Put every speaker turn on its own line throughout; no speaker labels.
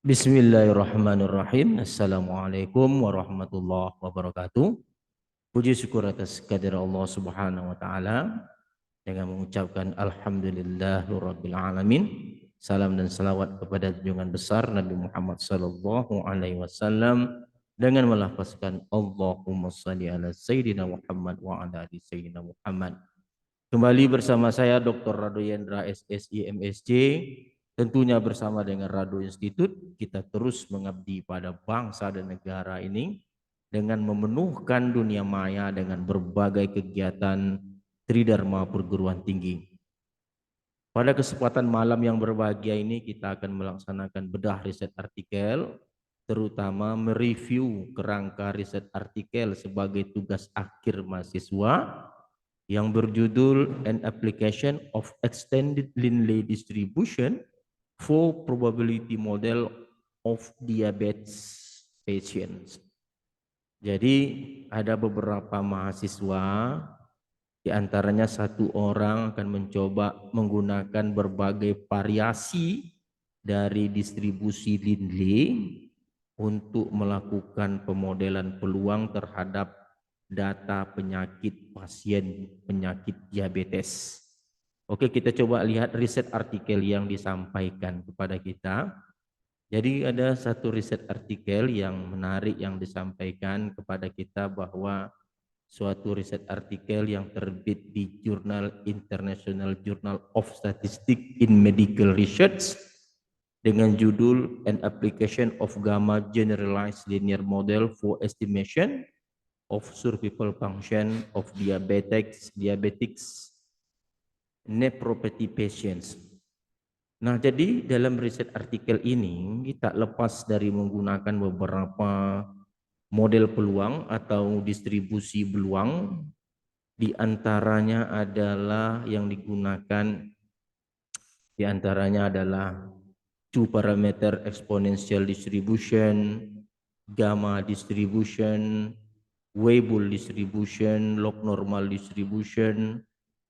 Bismillahirrahmanirrahim. Assalamualaikum warahmatullahi wabarakatuh. Puji syukur atas kehadirat Allah Subhanahu wa taala dengan mengucapkan alhamdulillahirabbil alamin. Salam dan salawat kepada junjungan besar Nabi Muhammad sallallahu alaihi wasallam dengan melafazkan Allahumma shalli ala sayyidina Muhammad wa ala ali sayyidina Muhammad. Kembali bersama saya Dr. Rado Yendra SSI MSc, tentunya bersama dengan Rado Institute kita terus mengabdi pada bangsa dan negara ini dengan memenuhkan dunia maya dengan berbagai kegiatan Tridharma perguruan tinggi. Pada kesempatan malam yang berbahagia ini kita akan melaksanakan bedah riset artikel, terutama mereview kerangka riset artikel sebagai tugas akhir mahasiswa yang berjudul An Application of Extended Linley Distribution for Probability Model of Diabetes Patients. Jadi ada beberapa mahasiswa, di antaranya satu orang akan mencoba menggunakan berbagai variasi dari distribusi Linley untuk melakukan pemodelan peluang terhadap data penyakit pasien penyakit diabetes. Oke, kita coba lihat riset artikel yang disampaikan kepada kita. Jadi ada satu riset artikel yang menarik yang disampaikan kepada kita bahwa suatu riset artikel yang terbit di Jurnal International Journal of Statistics in Medical Research dengan judul An Application of Gamma Generalized Linear Model for Estimation of Survival Function of Diabetics Nephropathy Patients. Nah, jadi dalam riset artikel ini kita lepas dari menggunakan beberapa model peluang atau distribusi peluang, di antaranya adalah yang digunakan two parameter exponential distribution, gamma distribution, Weibull distribution, log normal distribution,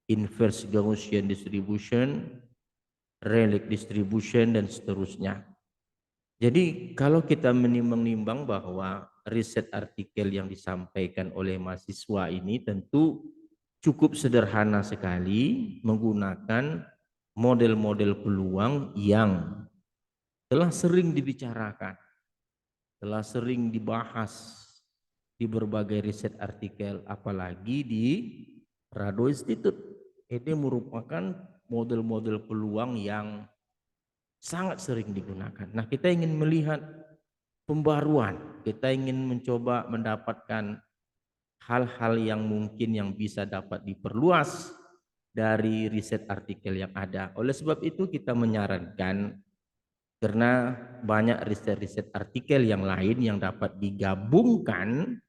inverse Gaussian distribution, Rayleigh distribution, dan seterusnya. Jadi kalau kita menimbang-nimbang bahwa riset artikel yang disampaikan oleh mahasiswa ini tentu cukup sederhana sekali menggunakan model-model peluang yang telah sering dibicarakan, telah sering dibahas di berbagai riset artikel, apalagi di Rado Institute. Ini merupakan model-model peluang yang sangat sering digunakan. Nah, kita ingin melihat pembaruan, kita ingin mencoba mendapatkan hal-hal yang mungkin yang bisa dapat diperluas dari riset artikel yang ada. Oleh sebab itu kita menyarankan, karena banyak riset-riset artikel yang lain yang dapat digabungkan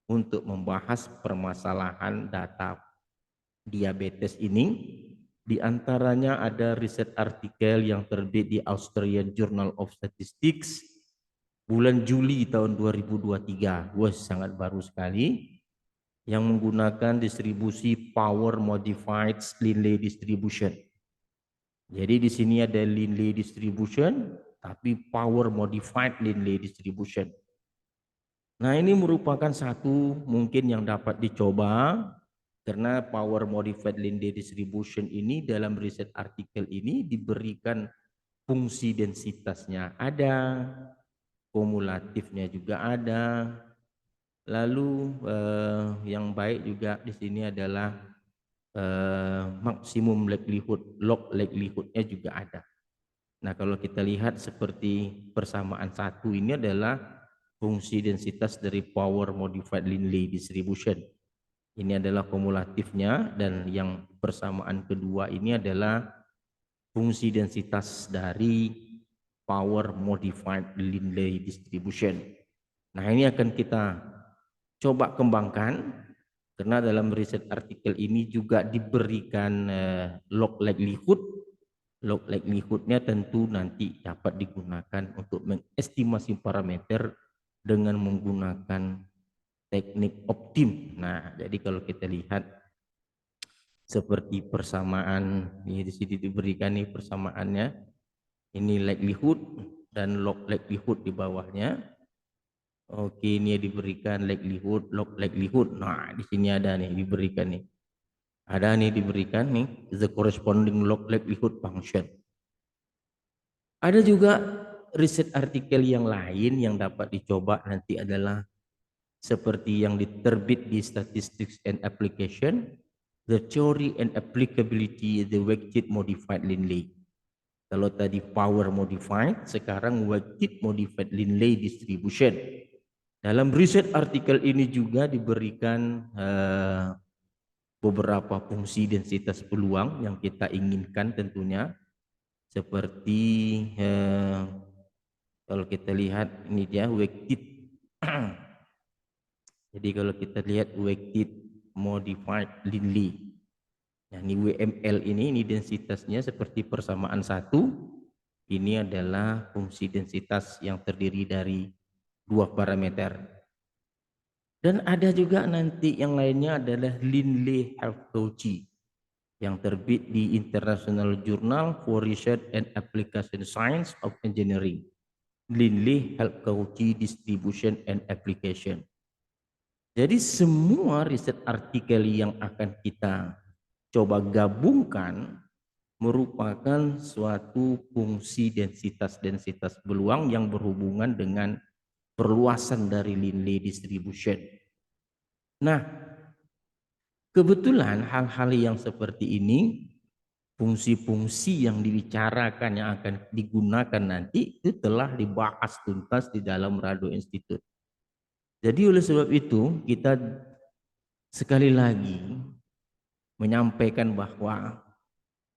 untuk membahas permasalahan data diabetes ini. Di antaranya ada riset artikel yang terbit di Australian Journal of Statistics bulan Juli tahun 2023. Wah, sangat baru sekali, yang menggunakan distribusi Power Modified Linley Distribution. Jadi di sini ada Linley Distribution, tapi Power Modified Linley Distribution. Nah, ini merupakan satu mungkin yang dapat dicoba, karena Power Modified Linley Distribution ini dalam riset artikel ini diberikan fungsi densitasnya ada, kumulatifnya juga ada. Lalu yang baik juga di sini adalah maksimum log likelihoodnya juga ada. Nah, kalau kita lihat seperti persamaan satu ini adalah fungsi densitas dari Power Modified Linley Distribution. Ini adalah kumulatifnya, dan yang persamaan kedua ini adalah fungsi densitas dari Power Modified Linley Distribution. Nah, ini akan kita coba kembangkan, karena dalam riset artikel ini juga diberikan log likelihood. Log likelihoodnya tentu nanti dapat digunakan untuk mengestimasi parameter dengan menggunakan teknik optim. Nah, jadi kalau kita lihat seperti persamaan ini di sini diberikan nih persamaannya. Ini likelihood dan log likelihood di bawahnya. Oke, ini diberikan likelihood, log likelihood. Nah, di sini ada nih diberikan nih. Ada nih diberikan nih the corresponding log likelihood function. Ada juga riset artikel yang lain yang dapat dicoba nanti adalah seperti yang diterbit di Statistics and Application, the theory and applicability the weighted modified Linley. Kalau tadi power modified, sekarang weighted modified Linley distribution. Dalam riset artikel ini juga diberikan beberapa fungsi densitas peluang yang kita inginkan tentunya, seperti kalau kita lihat ini dia weighted. Jadi kalau kita lihat weighted modified Linley, nah ini WML ini densitasnya seperti persamaan satu. Ini adalah fungsi densitas yang terdiri dari dua parameter. Dan ada juga nanti yang lainnya adalah Linley Half-Cauchy yang terbit di International Journal for Research and Application Science of Engineering. Linley Half-Cauchy Distribution and Application. Jadi semua riset artikel yang akan kita coba gabungkan merupakan suatu fungsi densitas beruang yang berhubungan dengan perluasan dari Linley distribution. Nah, kebetulan hal-hal yang seperti ini, fungsi-fungsi yang dibicarakan yang akan digunakan nanti itu telah dibahas tuntas di dalam Rado Institute. Jadi oleh sebab itu kita sekali lagi menyampaikan bahwa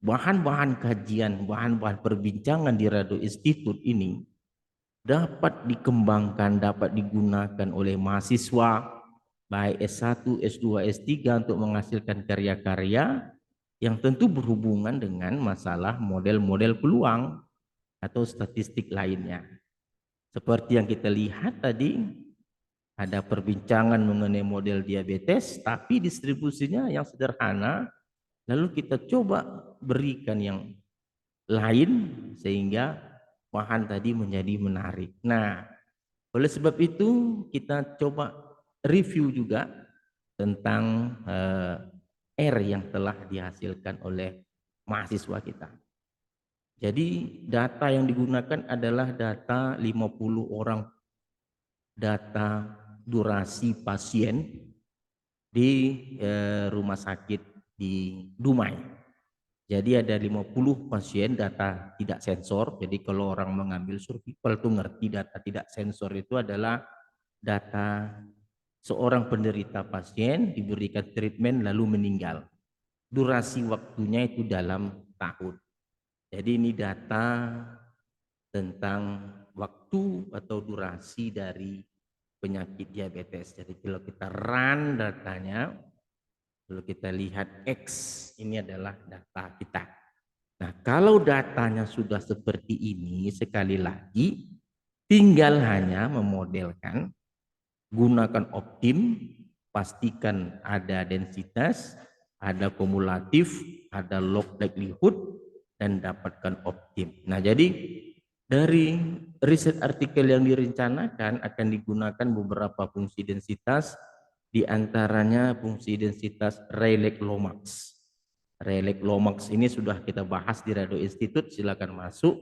bahan-bahan kajian, bahan-bahan perbincangan di Rado Institute ini dapat dikembangkan, dapat digunakan oleh mahasiswa baik S1, S2, S3 untuk menghasilkan karya-karya yang tentu berhubungan dengan masalah model-model peluang atau statistik lainnya. Seperti yang kita lihat tadi, ada perbincangan mengenai model diabetes, tapi distribusinya yang sederhana. Lalu kita coba berikan yang lain sehingga bahan tadi menjadi menarik. Nah, oleh sebab itu kita coba review juga tentang R yang telah dihasilkan oleh mahasiswa kita. Jadi data yang digunakan adalah data 50 orang, data durasi pasien di rumah sakit di Dumai. Jadi ada 50 pasien data tidak sensor. Jadi kalau orang mengambil survival itu ngerti data tidak sensor itu adalah data seorang penderita pasien diberikan treatment lalu meninggal. Durasi waktunya itu dalam tahun. Jadi ini data tentang waktu atau durasi dari penyakit diabetes. Jadi kalau kita run datanya, lalu kita lihat X, ini adalah data kita. Nah, kalau datanya sudah seperti ini, sekali lagi, tinggal hanya memodelkan, gunakan optim, pastikan ada densitas, ada kumulatif, ada log likelihood, dan dapatkan optim. Nah, jadi dari riset artikel yang direncanakan akan digunakan beberapa fungsi densitas, di antaranya fungsi densitas Rayleigh-Lomax. Rayleigh-Lomax ini sudah kita bahas di Rado Institute, silakan masuk.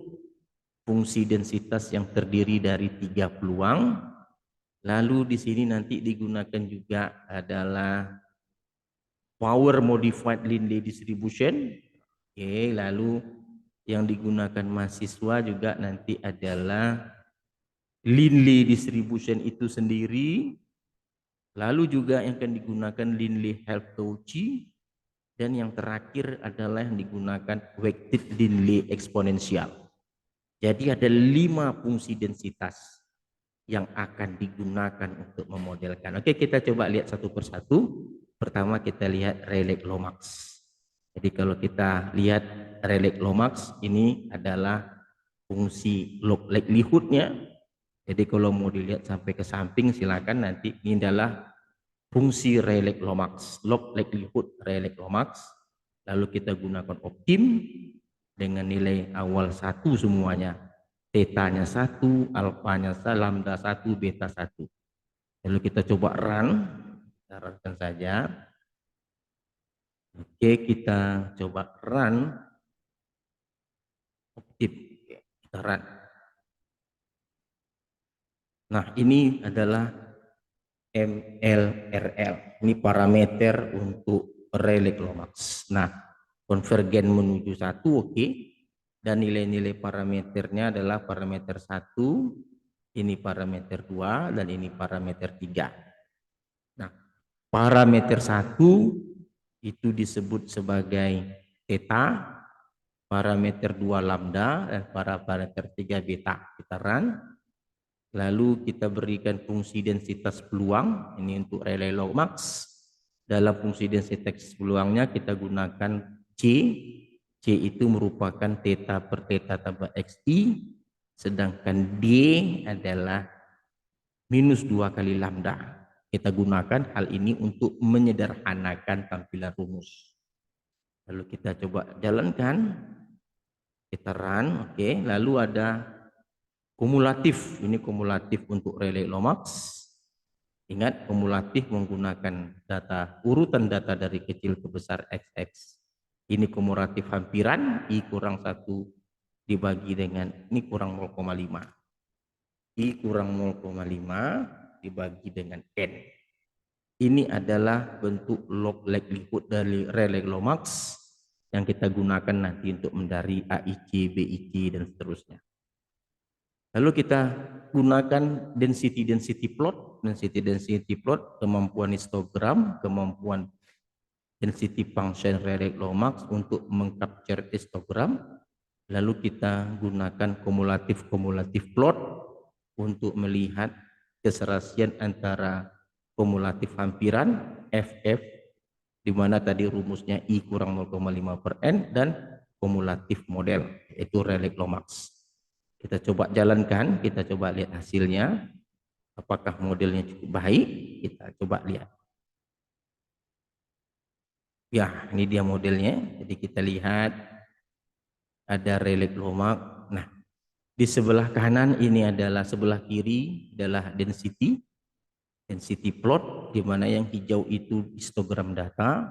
Fungsi densitas yang terdiri dari 3 peluang. Lalu di sini nanti digunakan juga adalah power modified Linley distribution. Oke, lalu yang digunakan mahasiswa juga nanti adalah Linley distribution itu sendiri. Lalu juga yang akan digunakan Linley Half-Cauchy, dan yang terakhir adalah yang digunakan weighted Linley exponential. Jadi ada 5 fungsi densitas yang akan digunakan untuk memodelkan. Oke, kita coba lihat satu persatu. Pertama kita lihat Rayleigh-Lomax. Jadi kalau kita lihat Rayleigh-Lomax ini adalah fungsi log likelihood-nya. Jadi kalau mau dilihat sampai ke samping silakan, nanti ini adalah fungsi Rayleigh-Lomax, log likelihood Rayleigh-Lomax. Lalu kita gunakan optim dengan nilai awal 1 semuanya. T Tetanya 1, alfanya lambda 1, beta 1. Lalu kita coba run, kita runkan saja. Oke, kita coba run. Optif, kita run. Nah, ini adalah MLRL. Ini parameter untuk relay Lomax. Nah, konvergen menuju 1, oke. Dan nilai-nilai parameternya adalah parameter 1, ini parameter 2, dan ini parameter 3. Nah, parameter 1 itu disebut sebagai theta, parameter 2 lambda, dan parameter 3 beta. Kita run. Lalu kita berikan fungsi densitas peluang, ini untuk relay Lomax. Dalam fungsi densitas peluangnya kita gunakan C. C itu merupakan theta per theta tambah XI, sedangkan D adalah minus 2 kali lambda. Kita gunakan hal ini untuk menyederhanakan tampilan rumus. Lalu kita coba jalankan, kita run, oke. Lalu ada kumulatif, ini kumulatif untuk relay Lomax. Ingat, kumulatif menggunakan urutan data dari kecil ke besar XX. Ini kumulatif hampiran, I kurang 1 dibagi dengan, ini kurang 0,5. I kurang 0,5 dibagi dengan N. Ini adalah bentuk log likelihood dari relay Lomax yang kita gunakan nanti untuk mendari AIC, BIC, dan seterusnya. Lalu kita gunakan density plot, kemampuan histogram, kemampuan density function relay Lomax untuk mengcapture histogram. Lalu kita gunakan kumulatif plot untuk melihat keserasian antara kumulatif hampiran FF, di mana tadi rumusnya I kurang 0,5 per N, dan kumulatif model, yaitu relay Lomax. Kita coba jalankan, kita coba lihat hasilnya. Apakah modelnya cukup baik? Kita coba lihat. Ya, ini dia modelnya. Jadi kita lihat ada relay Lomax. Nah, di sebelah kanan ini adalah, sebelah kiri adalah density plot, di mana yang hijau itu histogram data,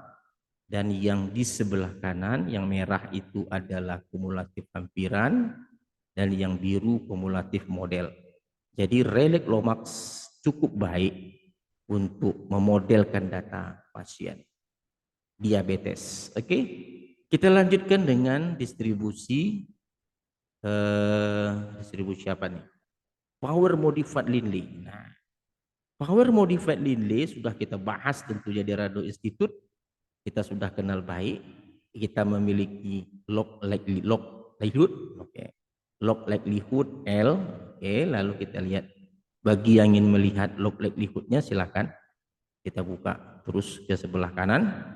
dan yang di sebelah kanan yang merah itu adalah kumulatif hampiran, dan yang biru kumulatif model. Jadi relay Lomax cukup baik untuk memodelkan data pasien diabetes. Oke, kita lanjutkan dengan distribusi apa nih? Power modified Lindley. Nah, power modified Lindley sudah kita bahas tentunya di Radio Institute. Kita sudah kenal baik. Kita memiliki log likelihood, oke. Log likelihood L, oke. Lalu kita lihat, bagi yang ingin melihat log likelihoodnya silakan kita buka terus ke sebelah kanan.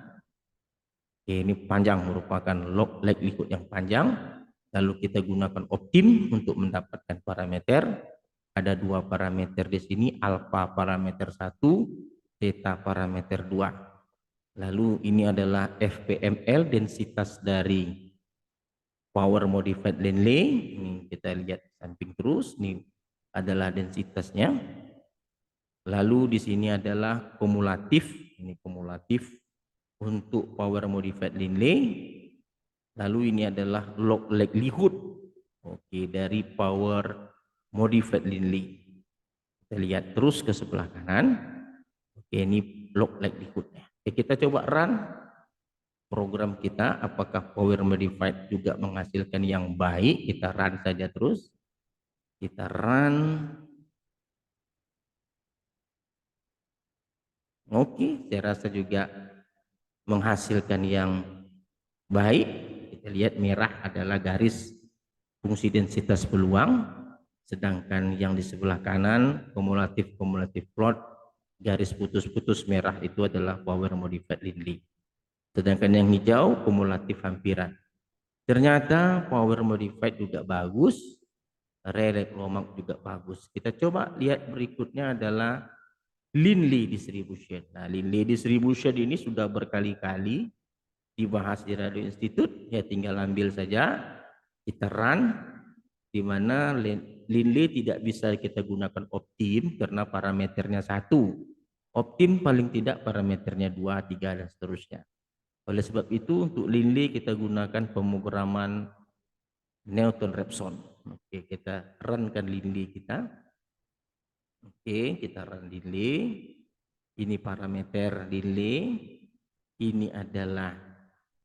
Oke, ini panjang, merupakan log likelihood yang panjang. Lalu kita gunakan optim untuk mendapatkan parameter. Ada 2 parameter di sini, alfa parameter 1, theta parameter 2. Lalu ini adalah FPML, densitas dari power modified Lindley. Ini kita lihat samping terus, ini adalah densitasnya. Lalu di sini adalah kumulatif, ini kumulatif untuk power modified Lindley. Lalu ini adalah log likelihood, oke, dari power modified Lindley. Kita lihat terus ke sebelah kanan. Oke, ini log likelihoodnya. Oke, kita coba run program kita, apakah power modified juga menghasilkan yang baik. Kita run saja terus. Kita run. Oke, saya rasa juga menghasilkan yang baik. Kita lihat merah adalah garis fungsi densitas peluang, sedangkan yang di sebelah kanan kumulatif plot, garis putus-putus merah itu adalah power modified Lindley. Sedangkan yang hijau kumulatif hampiran. Ternyata power modified juga bagus, relay Lomax juga bagus. Kita coba lihat berikutnya adalah Lindley distribution. Nah, Lindley distribution ini sudah berkali-kali dibahas di Radio Institute. Ya, tinggal ambil saja, kita run. di mana Linley tidak bisa kita gunakan optim karena parameternya satu. Optim paling tidak parameternya 2, 3 dan seterusnya. Oleh sebab itu untuk Linley kita gunakan pemrograman Newton-Raphson. Oke, kita runkan Linley kita. Oke, kita run Linley. Ini parameter Linley. Ini adalah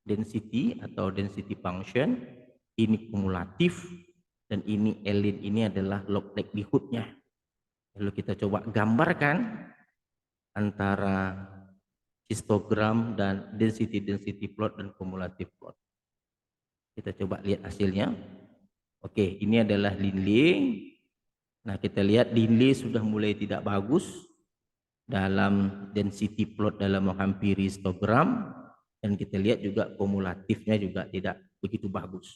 density atau density function. Ini kumulatif. Dan ini Lin ini adalah log likelihood-nya. Lalu kita coba gambarkan antara histogram dan density plot dan kumulatif plot. Kita coba lihat hasilnya. Oke, ini adalah Linley. Nah, kita lihat Linley sudah mulai tidak bagus dalam density plot dalam menghampiri histogram, dan kita lihat juga kumulatifnya juga tidak begitu bagus.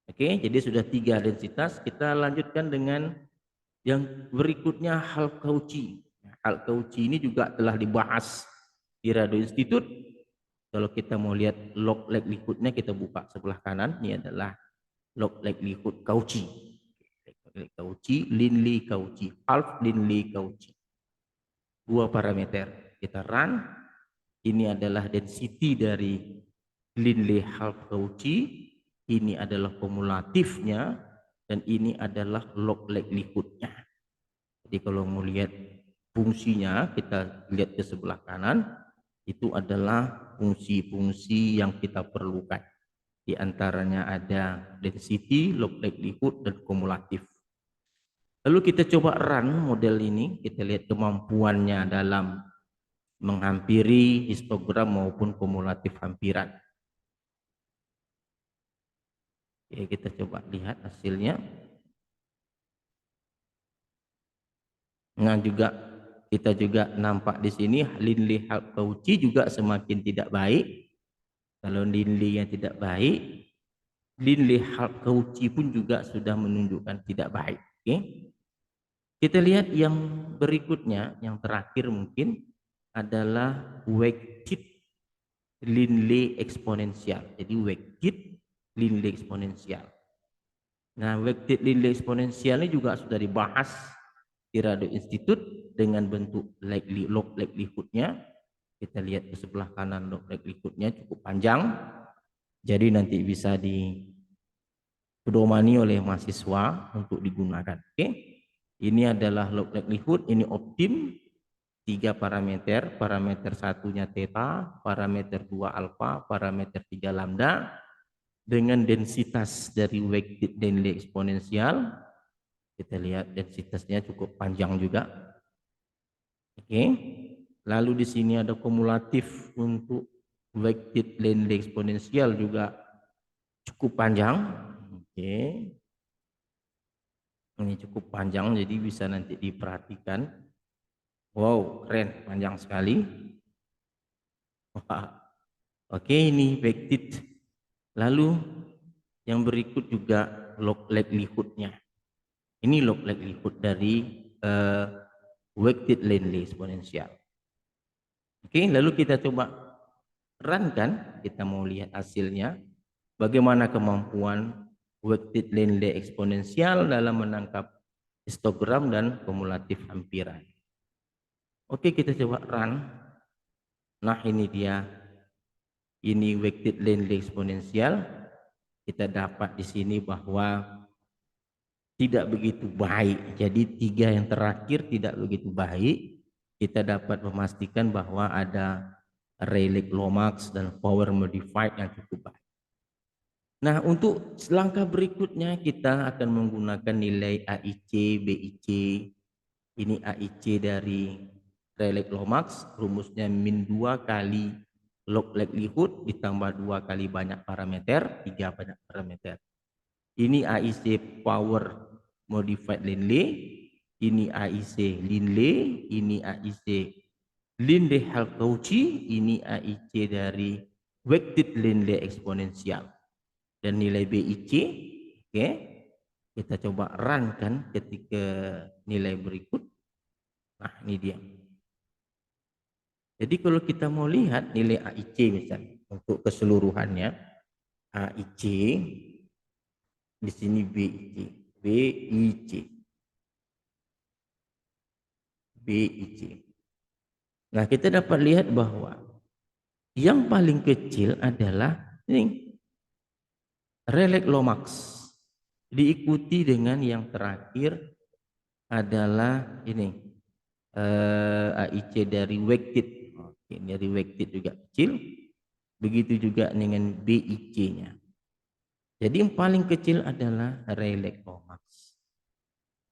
Oke, jadi sudah 3 densitas. Kita lanjutkan dengan yang berikutnya Hall-Cauchy. Hall-Cauchy ini juga telah dibahas di Radio Institute. Kalau kita mau lihat log likelihood-nya, kita buka sebelah kanan. Ini adalah log likelihood Cauchy. Cauchy, Linley Cauchy, half Linley Cauchy. 2 parameter. Kita run. Ini adalah density dari Linley half Cauchy. Ini adalah kumulatifnya, dan ini adalah log likelihood-nya. Jadi kalau mau lihat fungsinya, kita lihat ke sebelah kanan, itu adalah fungsi-fungsi yang kita perlukan. Di antaranya ada density, log likelihood, dan kumulatif. Lalu kita coba run model ini, kita lihat kemampuannya dalam menghampiri histogram maupun kumulatif hampiran. Oke, kita coba lihat hasilnya. Nah, kita juga nampak di sini Linley Cauchy juga semakin tidak baik. Kalau Linley yang tidak baik, Linley Cauchy pun juga sudah menunjukkan tidak baik. Oke. Kita lihat yang berikutnya, yang terakhir mungkin adalah weighted Linley eksponensial. Jadi weighted Linley eksponensial. Nah, weighted Linley eksponensial ini juga sudah dibahas di Radio Institute dengan bentuk log likelihood-nya. Kita lihat ke sebelah kanan, log likelihood-nya cukup panjang. Jadi nanti bisa dipedomani oleh mahasiswa untuk digunakan. Oke. Ini adalah log likelihood, ini optim. 3 parameter, parameter satunya theta, parameter 2 alpha, parameter 3 lambda, dengan densitas dari weighted Linley eksponensial. Kita lihat densitasnya cukup panjang juga. Oke. Lalu di sini ada kumulatif untuk weighted Linley eksponensial juga cukup panjang. Oke. Ini cukup panjang, jadi bisa nanti diperhatikan. Wow, keren, panjang sekali. Oke, ini weighted. Lalu yang berikut juga log likelihood-nya. Ini log likelihood dari weighted Linley eksponensial. Oke, lalu kita coba run kan, kita mau lihat hasilnya. Bagaimana kemampuan weighted Linley eksponensial dalam menangkap histogram dan kumulatif hampiran. Oke, kita coba run. Nah, ini dia. Ini weighted Linley eksponensial. Kita dapat di sini bahwa tidak begitu baik. Jadi 3 yang terakhir tidak begitu baik. Kita dapat memastikan bahwa ada Rayleigh Lomax dan power modified yang cukup baik. Nah, untuk langkah berikutnya kita akan menggunakan nilai AIC, BIC. Ini AIC dari Rayleigh Lomax, rumusnya min 2 kali log likelihood ditambah 2 kali banyak parameter, 3 banyak parameter. Ini AIC power modified Linley, ini AIC Linley, ini AIC Linley Cauchy, ini AIC dari weighted Linley eksponensial. Dan nilai BIC, oke, kita coba run kan ketika nilai berikut. Nah, ini dia. Jadi kalau kita mau lihat nilai AIC misalnya untuk keseluruhannya, AIC Di sini BIC. BIC. BIC. Nah, kita dapat lihat bahwa yang paling kecil adalah ini Relek Lomax. Diikuti dengan yang terakhir adalah ini AIC dari Wektit. Oke, dari Wektit juga kecil. Begitu juga dengan BIC-nya. Jadi yang paling kecil adalah Relek Lomax.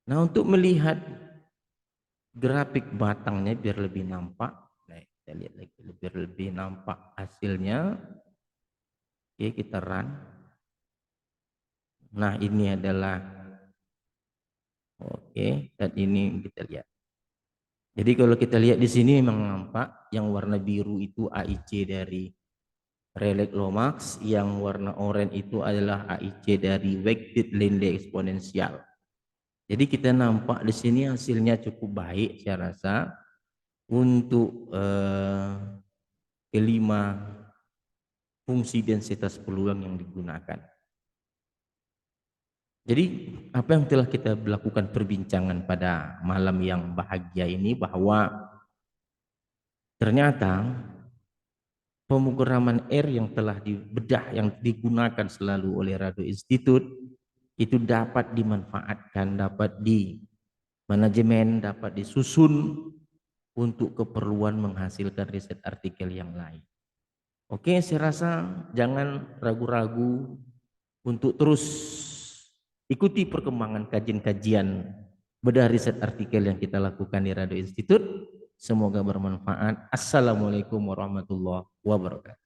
Nah, untuk melihat grafik batangnya biar lebih nampak, nah, kita lihat lagi biar lebih nampak hasilnya. Oke, kita run. Nah, ini adalah oke, dan ini kita lihat. Jadi kalau kita lihat di sini memang nampak yang warna biru itu AIC dari Relek Lomax, yang warna oranye itu adalah AIC dari Wektit Linde Eksponensial. Jadi kita nampak di sini hasilnya cukup baik saya rasa untuk kelima fungsi densitas peluang yang digunakan. Jadi apa yang telah kita lakukan perbincangan pada malam yang bahagia ini bahwa ternyata pemrograman R yang telah dibedah yang digunakan selalu oleh Radio Institute itu dapat dimanfaatkan, dapat di manajemen, dapat disusun untuk keperluan menghasilkan riset artikel yang lain. Oke, saya rasa jangan ragu-ragu untuk terus ikuti perkembangan kajian-kajian bedah riset artikel yang kita lakukan di Radio Institute. Semoga bermanfaat. Assalamualaikum warahmatullahi wabarakatuh.